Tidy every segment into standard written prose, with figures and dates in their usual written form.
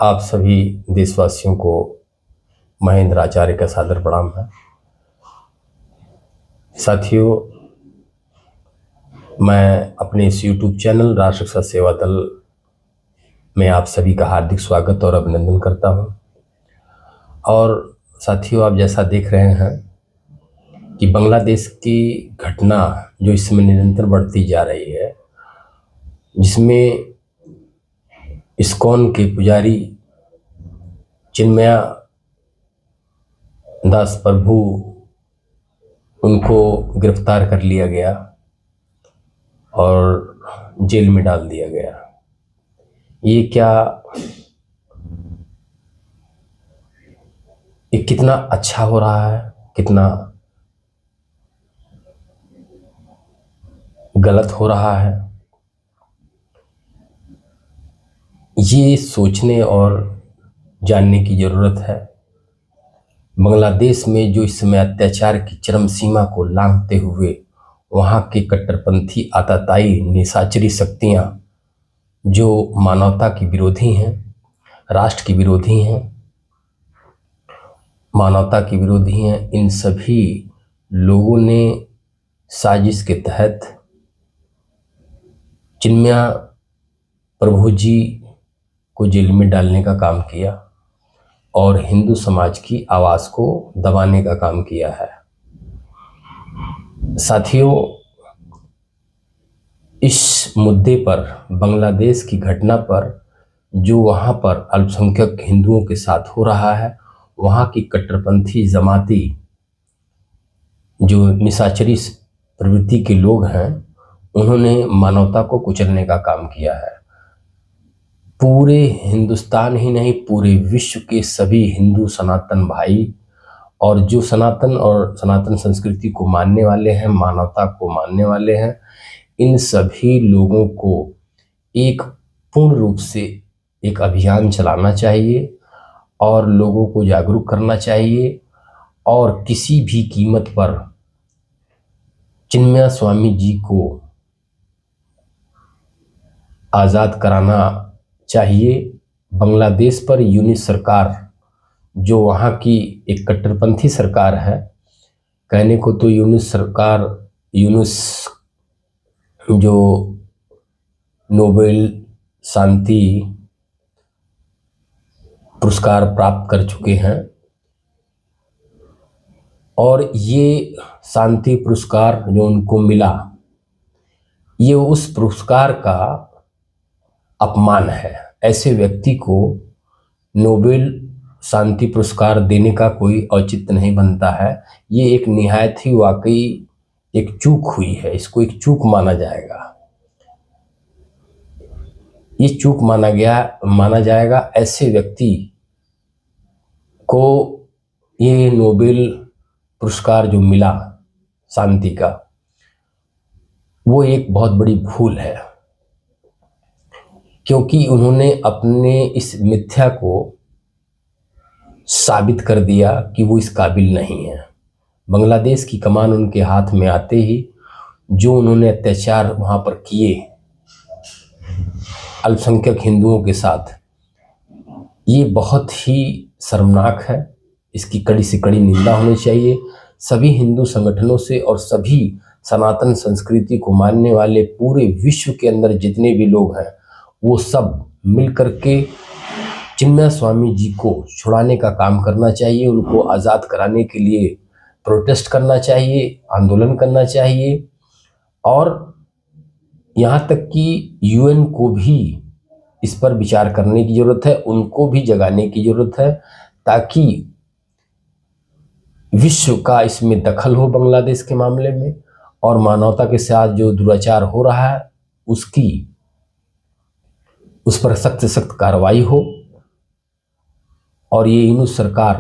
आप सभी देशवासियों को महेंद्र आचार्य का सादर प्रणाम है। साथियों, मैं अपने इस YouTube चैनल राष्ट्र रक्षा सेवा दल में आप सभी का हार्दिक स्वागत और अभिनंदन करता हूं। और साथियों, आप जैसा देख रहे हैं कि बांग्लादेश की घटना जो इस समय निरंतर बढ़ती जा रही है, जिसमें इस्कॉन के पुजारी चिन्मया दास प्रभु उनको गिरफ्तार कर लिया गया और जेल में डाल दिया गया। ये कितना अच्छा हो रहा है, कितना गलत हो रहा है, ये सोचने और जानने की ज़रूरत है। बांग्लादेश में जो इस समय अत्याचार की चरम सीमा को लांघते हुए वहाँ के कट्टरपंथी आतताई निशाचरी शक्तियाँ जो मानवता की विरोधी हैं, राष्ट्र की विरोधी हैं, मानवता की विरोधी हैं, इन सभी लोगों ने साजिश के तहत चिन्मया प्रभु जी को जेल में डालने का काम किया और हिंदू समाज की आवाज़ को दबाने का काम किया है। साथियों, इस मुद्दे पर, बांग्लादेश की घटना पर, जो वहाँ पर अल्पसंख्यक हिंदुओं के साथ हो रहा है, वहाँ की कट्टरपंथी जमाती जो निशाचरी प्रवृत्ति के लोग हैं, उन्होंने मानवता को कुचलने का काम किया है। पूरे हिंदुस्तान ही नहीं, पूरे विश्व के सभी हिंदू सनातन भाई और जो सनातन और सनातन संस्कृति को मानने वाले हैं, मानवता को मानने वाले हैं, इन सभी लोगों को एक पूर्ण रूप से एक अभियान चलाना चाहिए और लोगों को जागरूक करना चाहिए और किसी भी कीमत पर चिन्मया स्वामी जी को आज़ाद कराना चाहिए। बांग्लादेश पर यूनिस सरकार, जो वहाँ की एक कट्टरपंथी सरकार है, कहने को तो यूनिस सरकार, यूनिस जो नोबेल शांति पुरस्कार प्राप्त कर चुके हैं, और ये शांति पुरस्कार जो उनको मिला, ये उस पुरस्कार का अपमान है। ऐसे व्यक्ति को नोबेल शांति पुरस्कार देने का कोई औचित्य नहीं बनता है। ये एक निहायत ही वाकई एक चूक हुई है, इसको एक चूक माना जाएगा। ये चूक माना जाएगा। ऐसे व्यक्ति को ये नोबेल पुरस्कार जो मिला शांति का, वो एक बहुत बड़ी भूल है, क्योंकि उन्होंने अपने इस मिथ्या को साबित कर दिया कि वो इस काबिल नहीं है। बांग्लादेश की कमान उनके हाथ में आते ही जो उन्होंने अत्याचार वहाँ पर किए अल्पसंख्यक हिंदुओं के साथ, ये बहुत ही शर्मनाक है। इसकी कड़ी से कड़ी निंदा होनी चाहिए सभी हिंदू संगठनों से, और सभी सनातन संस्कृति को मानने वाले पूरे विश्व के अंदर जितने भी लोग हैं, वो सब मिलकर के चिन्मया स्वामी जी को छुड़ाने का काम करना चाहिए। उनको आज़ाद कराने के लिए प्रोटेस्ट करना चाहिए, आंदोलन करना चाहिए, और यहाँ तक कि यूएन को भी इस पर विचार करने की ज़रूरत है, उनको भी जगाने की ज़रूरत है, ताकि विश्व का इसमें दखल हो बांग्लादेश के मामले में, और मानवता के साथ जो दुराचार हो रहा है उस पर सख्त से सख्त कार्रवाई हो, और ये यूनिस सरकार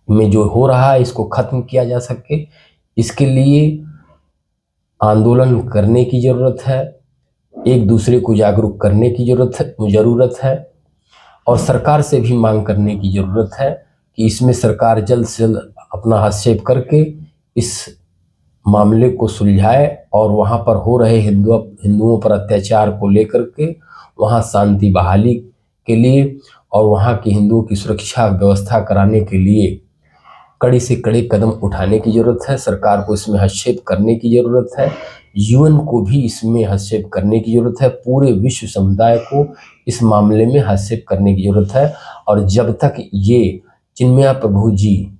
में जो हो रहा है इसको ख़त्म किया जा सके। इसके लिए आंदोलन करने की ज़रूरत है, एक दूसरे को जागरूक करने की ज़रूरत है, और सरकार से भी मांग करने की ज़रूरत है कि इसमें सरकार जल्द से जल्द अपना हस्तक्षेप करके इस मामले को सुलझाए और वहाँ पर हो रहे हिंदुओं पर अत्याचार को लेकर के वहाँ शांति बहाली के लिए और वहाँ के हिंदुओं की सुरक्षा व्यवस्था कराने के लिए कड़ी से कड़े कदम उठाने की जरूरत है। सरकार को इसमें हस्तक्षेप करने की जरूरत है। यूएन को भी इसमें हस्तक्षेप करने की जरूरत है। पूरे विश्व समुदाय को इस मामले में हस्तक्षेप करने की जरूरत है। और जब तक ये चिन्मया प्रभु जी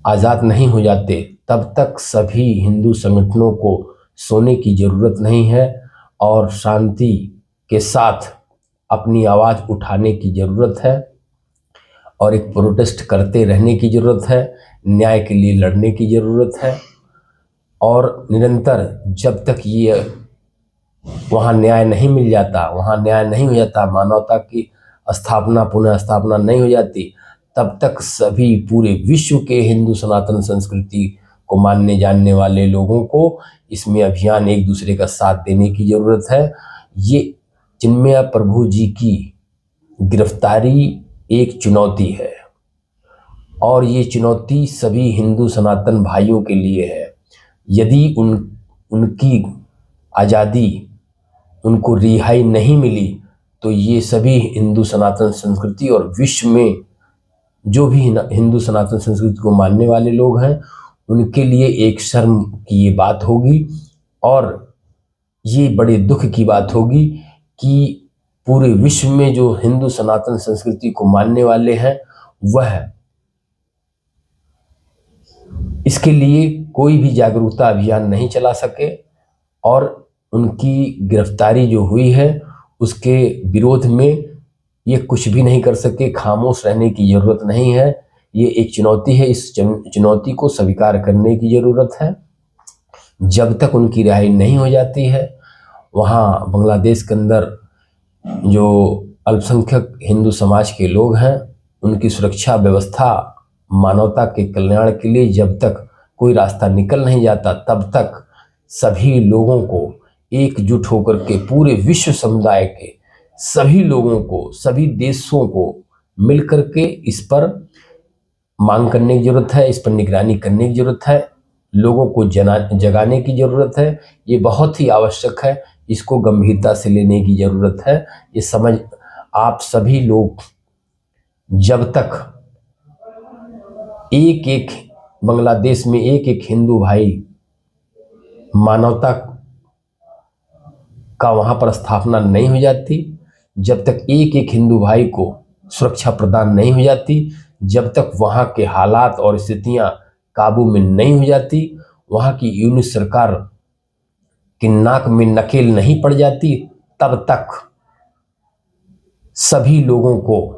आज़ाद नहीं हो जाते तब तक सभी हिंदू संगठनों को सोने की जरूरत नहीं है और शांति के साथ अपनी आवाज़ उठाने की जरूरत है और एक प्रोटेस्ट करते रहने की ज़रूरत है। न्याय के लिए लड़ने की ज़रूरत है और निरंतर जब तक ये वहाँ न्याय नहीं मिल जाता, वहाँ न्याय नहीं हो जाता, मानवता की स्थापना पुनः स्थापना नहीं हो जाती, तब तक सभी पूरे विश्व के हिंदू सनातन संस्कृति को मानने जानने वाले लोगों को इसमें अभियान एक दूसरे का साथ देने की ज़रूरत है। ये चिन्मया प्रभु जी की गिरफ्तारी एक चुनौती है और ये चुनौती सभी हिंदू सनातन भाइयों के लिए है। यदि उनकी आज़ादी, उनको रिहाई नहीं मिली तो ये सभी हिंदू सनातन संस्कृति और विश्व में जो भी हिंदू सनातन संस्कृति को मानने वाले लोग हैं उनके लिए एक शर्म की ये बात होगी और ये बड़े दुख की बात होगी कि पूरे विश्व में जो हिंदू सनातन संस्कृति को मानने वाले हैं वह इसके लिए कोई भी जागरूकता अभियान नहीं चला सके और उनकी गिरफ्तारी जो हुई है उसके विरोध में ये कुछ भी नहीं कर सके। खामोश रहने की ज़रूरत नहीं है, ये एक चुनौती है। इस चुनौती को स्वीकार करने की ज़रूरत है। जब तक उनकी रिहाई नहीं हो जाती है वहाँ बांग्लादेश के अंदर जो अल्पसंख्यक हिंदू समाज के लोग हैं उनकी सुरक्षा व्यवस्था मानवता के कल्याण के लिए जब तक कोई रास्ता निकल नहीं जाता तब तक सभी लोगों को एकजुट होकर के पूरे विश्व समुदाय के सभी लोगों को, सभी देशों को मिलकर के इस पर मांग करने की ज़रूरत है, इस पर निगरानी करने की ज़रूरत है, लोगों को जगाने की ज़रूरत है। ये बहुत ही आवश्यक है, इसको गंभीरता से लेने की ज़रूरत है। ये समझ आप सभी लोग जब तक एक एक बांग्लादेश में एक एक हिंदू भाई मानवता का वहाँ पर स्थापना नहीं हो जाती, जब तक एक एक हिंदू भाई को सुरक्षा प्रदान नहीं हो जाती, जब तक वहाँ के हालात और स्थितियाँ काबू में नहीं हो जाती, वहाँ की यूनिट सरकार की नाक में नकेल नहीं पड़ जाती, तब तक सभी लोगों को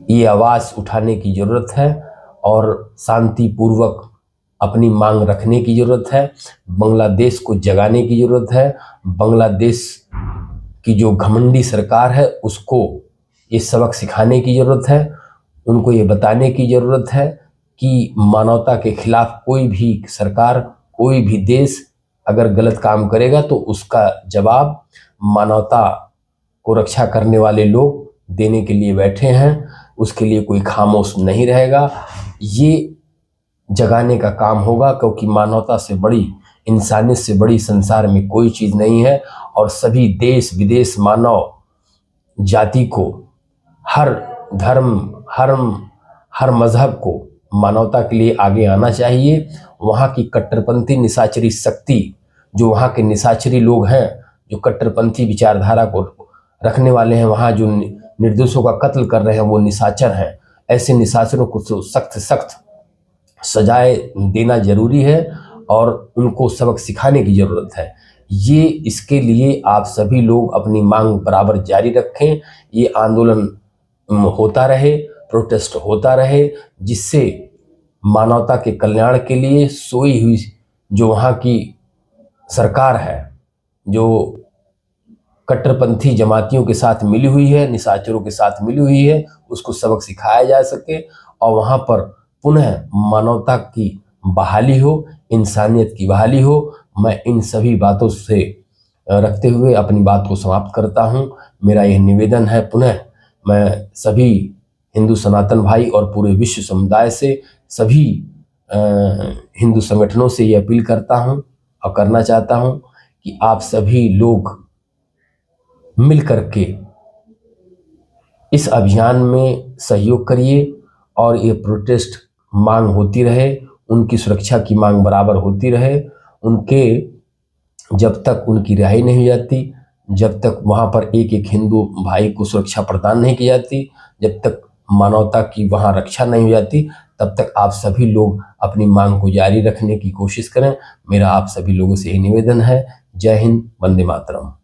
ये आवाज़ उठाने की ज़रूरत है और शांतिपूर्वक अपनी मांग रखने की ज़रूरत है। बांग्लादेश को जगाने की ज़रूरत है। बांग्लादेश की जो घमंडी सरकार है उसको ये सबक सिखाने की ज़रूरत है। उनको ये बताने की ज़रूरत है कि मानवता के खिलाफ कोई भी सरकार, कोई भी देश अगर गलत काम करेगा तो उसका जवाब मानवता को रक्षा करने वाले लोग देने के लिए बैठे हैं। उसके लिए कोई खामोश नहीं रहेगा। ये जगाने का काम होगा क्योंकि मानवता से बड़ी, इंसानियत से बड़ी संसार में कोई चीज़ नहीं है और सभी देश विदेश मानव जाति को, हर धर्म, हर मजहब को मानवता के लिए आगे आना चाहिए। वहाँ की कट्टरपंथी निशाचरी शक्ति, जो वहाँ के निशाचरी लोग हैं, जो कट्टरपंथी विचारधारा को रखने वाले हैं, वहाँ जो निर्दोषों का कत्ल कर रहे हैं वो निशाचर हैं। ऐसे निशाचरों को सख्त सजाए देना जरूरी है और उनको सबक सिखाने की ज़रूरत है। ये इसके लिए आप सभी लोग अपनी मांग बराबर जारी रखें। ये आंदोलन होता रहे, प्रोटेस्ट होता रहे, जिससे मानवता के कल्याण के लिए सोई हुई जो वहाँ की सरकार है, जो कट्टरपंथी जमातियों के साथ मिली हुई है, निशाचरों के साथ मिली हुई है, उसको सबक सिखाया जा सके और वहाँ पर पुनः मानवता की बहाली हो, इंसानियत की बहाली हो। मैं इन सभी बातों से रखते हुए अपनी बात को समाप्त करता हूँ। मेरा यह निवेदन है, पुनः मैं सभी हिंदू सनातन भाई और पूरे विश्व समुदाय से, सभी हिंदू संगठनों से ये अपील करता हूँ और करना चाहता हूँ कि आप सभी लोग मिल करके इस अभियान में सहयोग करिए और ये प्रोटेस्ट मांग होती रहे, उनकी सुरक्षा की मांग बराबर होती रहे। उनके जब तक उनकी रिहाई नहीं हो जाती, जब तक वहाँ पर एक एक हिंदू भाई को सुरक्षा प्रदान नहीं की जाती, जब तक मानवता की वहाँ रक्षा नहीं हो जाती, तब तक आप सभी लोग अपनी मांग को जारी रखने की कोशिश करें। मेरा आप सभी लोगों से यही निवेदन है। जय हिंद, वंदे मातरम।